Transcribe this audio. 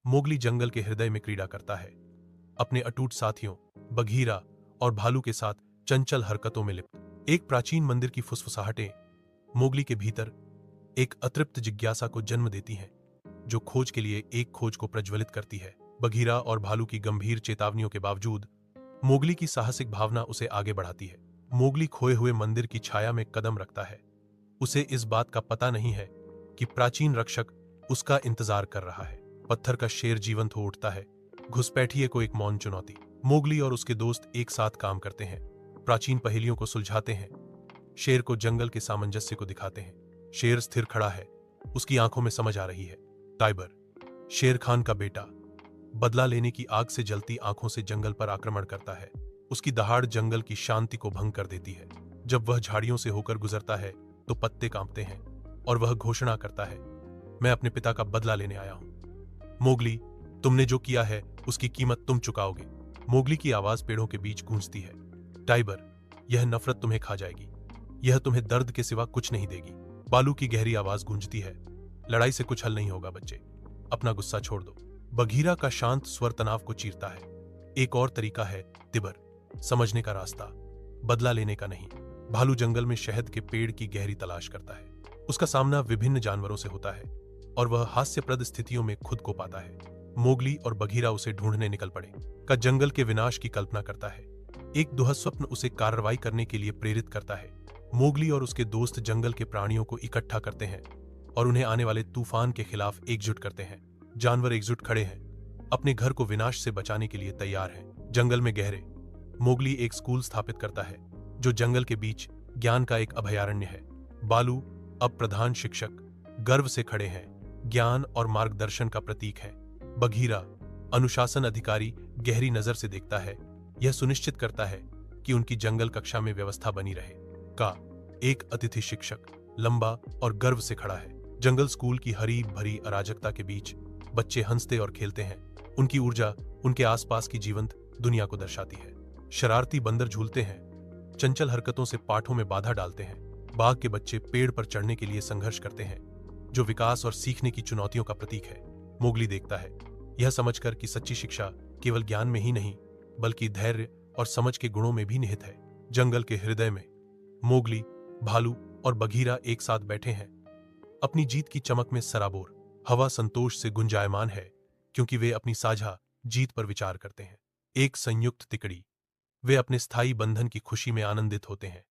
Mowgli जंगल के हृदय में क्रीड़ा करता है, अपने अटूट साथियों बघीरा और भालू के साथ चंचल हरकतों में लिप्त। एक प्राचीन मंदिर की फुसफुसाहटें मोगली के भीतर एक अतृप्त जिज्ञासा को जन्म देती हैं, जो खोज के लिए एक खोज को प्रज्वलित करती है। बघीरा और भालू की गंभीर चेतावनियों के बावजूद मोगली की साहसिक भावना उसे आगे बढ़ाती है। मोगली खोए हुए मंदिर की छाया में कदम रखता है। उसे इस बात का पता नहीं है कि प्राचीन रक्षक उसका इंतजार कर रहा है। पत्थर का शेर जीवंत हो उठता है, घुसपैठिए को एक मौन चुनौती। मोगली और उसके दोस्त एक साथ काम करते हैं, प्राचीन पहेलियों को सुलझाते हैं, शेर को जंगल के सामंजस्य को दिखाते हैं। शेर स्थिर खड़ा है, उसकी आंखों में समझ आ रही है। टाइबर, शेर खान का बेटा, बदला लेने की आग से जलती आंखों से जंगल पर आक्रमण करता है। उसकी दहाड़ जंगल की शांति को भंग कर देती है। जब वह झाड़ियों से होकर गुजरता है तो पत्ते कांपते हैं और वह घोषणा करता है, मैं अपने पिता का बदला लेने आया हूं। मोगली, तुमने जो किया है उसकी कीमत तुम चुकाओगे। मोगली की आवाज पेड़ों के बीच गूंजती है। टाइबर, यह नफरत तुम्हें खा जाएगी, यह तुम्हें दर्द के सिवा कुछ नहीं देगी। बालू की गहरी आवाज गूंजती है, लड़ाई से कुछ हल नहीं होगा बच्चे, अपना गुस्सा छोड़ दो। बघीरा का शांत स्वर तनाव को चीरता है। एक और तरीका है तिबर, समझने का रास्ता, बदला लेने का नहीं। भालू जंगल में शहद के पेड़ की गहरी तलाश करता है। उसका सामना विभिन्न जानवरों से होता है और वह हास्यप्रद स्थितियों में खुद को पाता है। मोगली और बघीरा उसे ढूंढने निकल पड़े का जंगल के विनाश की कल्पना करता है। एक दुःस्वप्न उसे कार्रवाई करने के लिए प्रेरित करता है। मोगली और उसके दोस्त जंगल के प्राणियों को इकट्ठा करते हैं और उन्हें आने वाले तूफान के खिलाफ एकजुट करते हैं। जानवर एकजुट खड़े हैं, अपने घर को विनाश से बचाने के लिए तैयार हैं। जंगल में गहरे मोगली एक स्कूल स्थापित करता है, जो जंगल के बीच ज्ञान का एक अभयारण्य है। बालू, अब प्रधान शिक्षक, गर्व से खड़े हैं, ज्ञान और मार्गदर्शन का प्रतीक है। बघीरा, अनुशासन अधिकारी, गहरी नजर से देखता है, यह सुनिश्चित करता है कि उनकी जंगल कक्षा में व्यवस्था बनी रहे। का, एक अतिथि शिक्षक, लंबा और गर्व से खड़ा है। जंगल स्कूल की हरी भरी अराजकता के बीच बच्चे हंसते और खेलते हैं। उनकी ऊर्जा उनके आसपास की जीवंत दुनिया को दर्शाती है। शरारती बंदर झूलते हैं, चंचल हरकतों से पाठों में बाधा डालते हैं। बाघ के बच्चे पेड़ पर चढ़ने के लिए संघर्ष करते हैं, जो विकास और सीखने की चुनौतियों का प्रतीक है। मोगली देखता है, यह समझकर कि सच्ची शिक्षा केवल ज्ञान में ही नहीं बल्कि धैर्य और समझ के गुणों में भी निहित है। जंगल के हृदय में मोगली, भालू और बघीरा एक साथ बैठे हैं, अपनी जीत की चमक में सराबोर। हवा संतोष से गुंजायमान है क्योंकि वे अपनी साझा जीत पर विचार करते हैं। एक संयुक्त तिकड़ी, वे अपने स्थायी बंधन की खुशी में आनंदित होते हैं।